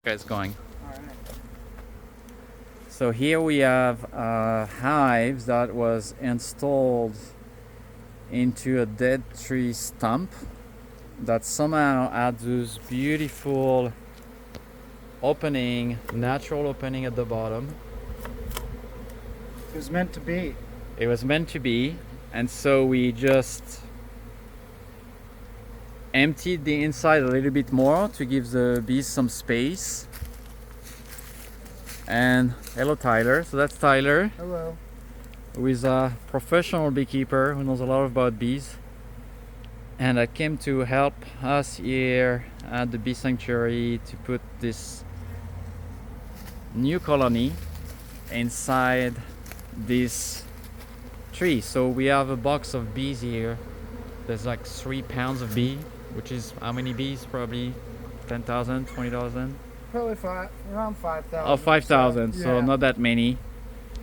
Guys going. All right. So here we have hives that was installed into a dead tree stump that somehow had this beautiful opening, natural opening at the bottom. It was meant to be. It was meant to be, and so we just emptied the inside a little bit more to give the bees some space. And hello Tyler, so that's Tyler, Hello. who is a professional beekeeper who knows a lot about bees, and I came to help us here at the bee sanctuary to put this new colony inside this tree. So we have a box of bees here. There's like 3 pounds of bee, which is how many bees? Probably 10,000, 20,000. Probably around 5,000. Oh, 5,000, so yeah. not that many.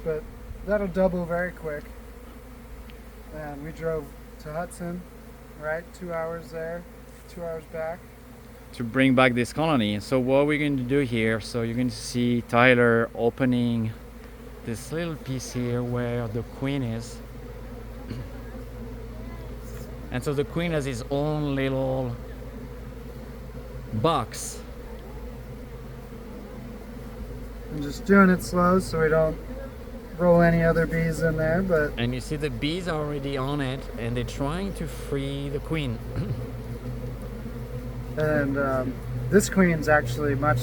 But that'll double very quick. And we drove to Hudson, right? 2 hours there, 2 hours back. To bring back this colony. So what we're going to do here, so you're going to see Tyler opening this little piece here where the queen is. And so the queen has his own little box. I'm just doing it slow so we don't roll any other bees in there, but And you see the bees are already on it and they're trying to free the queen. and this queen's actually much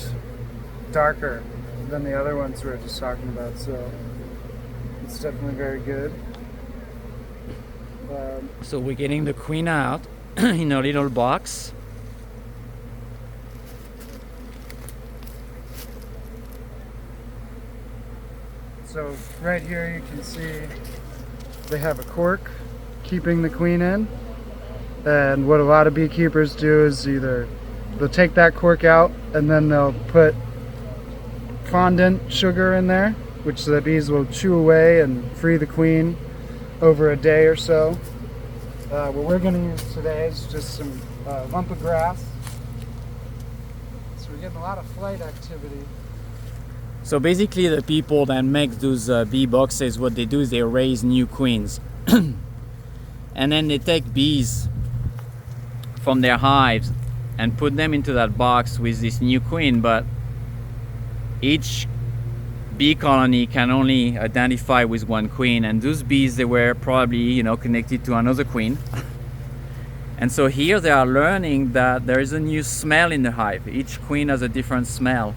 darker than the other ones we were just talking about, so it's definitely very good. So we're getting the queen out in a little box. So right here you can see they have a cork keeping the queen in, and what a lot of beekeepers do is either they'll take that cork out and then they'll put fondant sugar in there, which the bees will chew away and free the queen over a day or so. What we're going to use today is just some lump of grass. So we're getting a lot of flight activity. So basically the people that make those bee boxes, what they do is they raise new queens. And then they take bees from their hives and put them into that box with this new queen, but each bee colony can only identify with one queen, and those bees, they were probably connected to another queen. And so here they are learning that there is a new smell in the hive. Each queen has a different smell.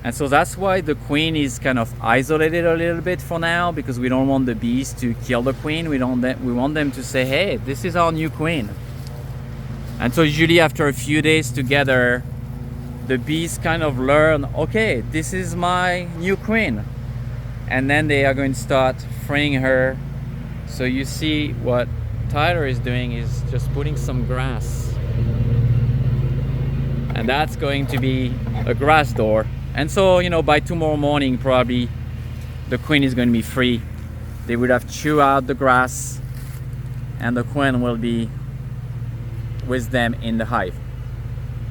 And so that's why the queen is kind of isolated a little bit for now, because we don't want the bees to kill the queen. We want them to say, hey, this is our new queen. And so usually after a few days together, the bees kind of learn, okay, this is my new queen. And then they are going to start freeing her. So you see what Tyler is doing is just putting some grass. And that's going to be a grass door. And so, by tomorrow morning, probably the queen is going to be free. They would have chewed out the grass and the queen will be with them in the hive.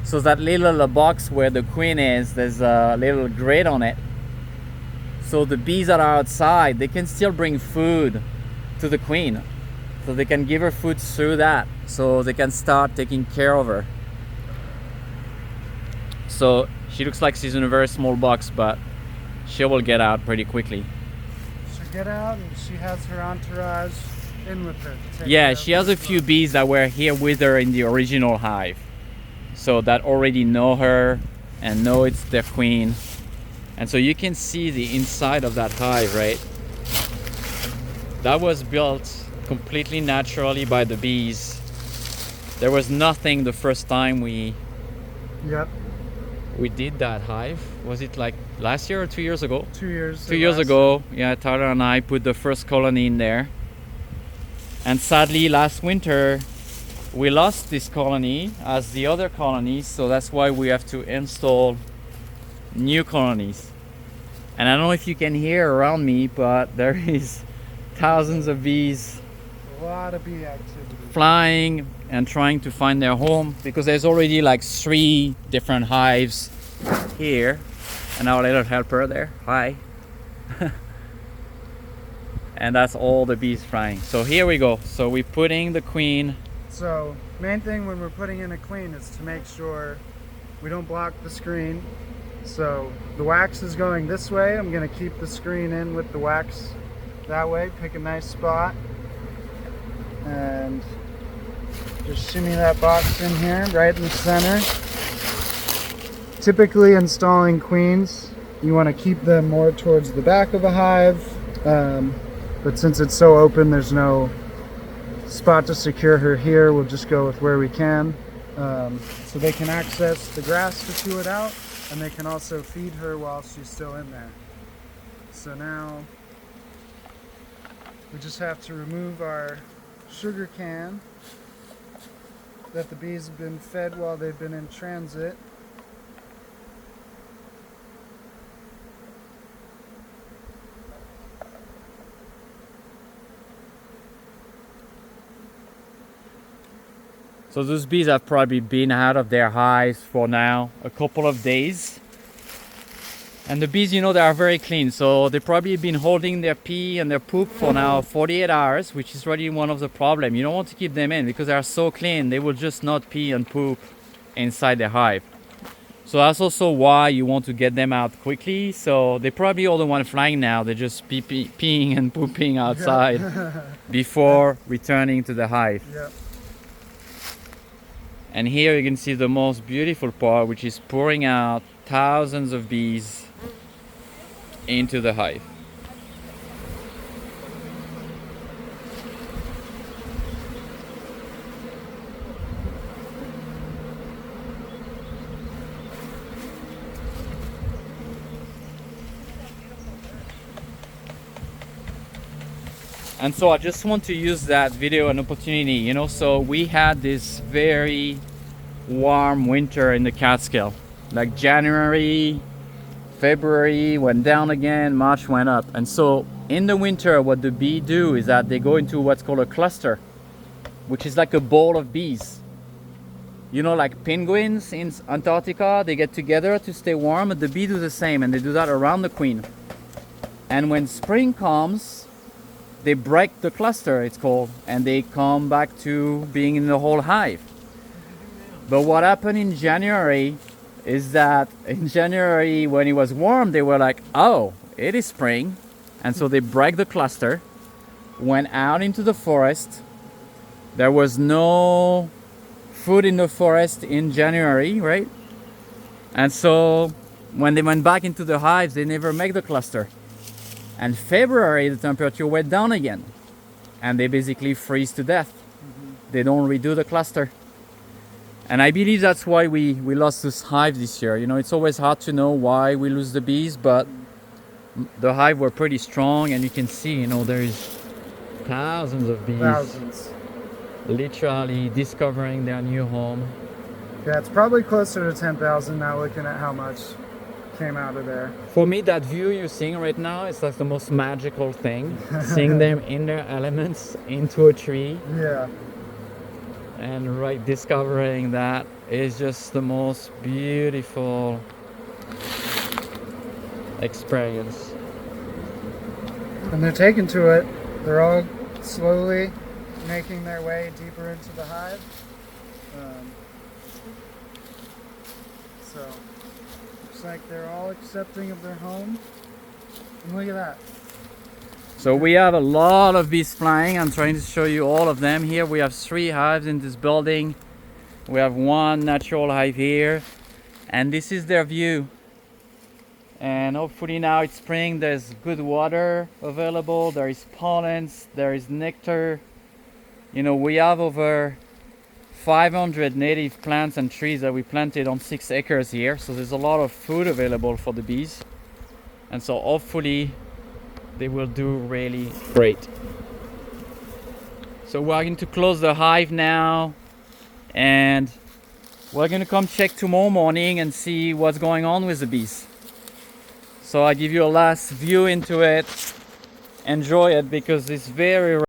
So that little box where the queen is, there's a little grate on it. So the bees that are outside, they can still bring food to the queen. So they can give her food through that. So they can start taking care of her. So she looks like she's in a very small box, but she will get out pretty quickly. She'll get out and she has her entourage in with her. Yeah, she has a few bees that were here with her in the original hive. So that already know her and know it's their queen. And so you can see the inside of that hive, right? That was built completely naturally by the bees. There was nothing the first time we did that hive. Was it like last year or 2 years ago? 2 years. 2 years ago, yeah, Tyler and I put the first colony in there. And sadly, last winter, we lost this colony as the other colonies, so that's why we have to install new colonies. And I don't know if you can hear around me, but there is thousands of bees. A lot of bee activity. Flying and trying to find their home, because there's already like 3 different hives here, and our little helper there. Hi. And that's all the bees flying. So here we go. So we're putting the queen. So main thing when we're putting in a queen is to make sure we don't block the screen. So the wax is going this way. I'm going to keep the screen in with the wax that way. Pick a nice spot and just shimmy that box in here right in the center. Typically installing queens, you want to keep them more towards the back of a hive, but since it's so open, there's no spot to secure her here. We'll just go with where we can, so they can access the grass to chew it out, and they can also feed her while she's still in there. So now we just have to remove our sugar can that the bees have been fed while they've been in transit. So those bees have probably been out of their hives for now a couple of days. And the bees, you know, they are very clean. So they probably been holding their pee and their poop for now 48 hours, which is really one of the problems. You don't want to keep them in because they are so clean. They will just not pee and poop inside the hive. So that's also why you want to get them out quickly. So they probably all the one flying now. They're just peeing and pooping outside before returning to the hive. Yep. And here you can see the most beautiful part, which is pouring out thousands of bees into the hive. And so I just want to use that video an opportunity, you know, so we had this very warm winter in the Catskill. Like January, February went down again, March went up. And so in the winter, what the bee do is that they go into what's called a cluster, which is like a ball of bees. You know, like penguins in Antarctica, they get together to stay warm, and the bee do the same, and they do that around the queen. And when spring comes, they break the cluster, it's called, and they come back to being in the whole hive. But what happened in January is that in January, when it was warm, they were like, oh, it is spring. And so they break the cluster, went out into the forest. There was no food in the forest in January, right? And so when they went back into the hives, they never make the cluster. And February, the temperature went down again, and they basically freeze to death. They don't redo the cluster. And I believe that's why we lost this hive this year. You know, it's always hard to know why we lose the bees, but the hive were pretty strong, and you can see, you know, there is thousands of bees. Thousands. Literally discovering their new home. Yeah, it's probably closer to 10,000 now, looking at how much came out of there. For me, that view you're seeing right now is like the most magical thing. Seeing them in their elements into a tree. Yeah. And right, discovering that is just the most beautiful experience. And they're taken to it. They're all slowly making their way deeper into the hive. So looks like they're all accepting of their home. And look at that. So we have a lot of bees flying. I'm trying to show you all of them. Here we have 3 hives in this building. We have 1 natural hive here, and this is their view. And hopefully now it's spring, there's good water available, there is pollens, there is nectar. You know, we have over 500 native plants and trees that we planted on 6 acres here, so there's a lot of food available for the bees. And so hopefully they will do really great. So we're going to close the hive now, and we're going to come check tomorrow morning and see what's going on with the bees. So I give you a last view into it. Enjoy it because it's very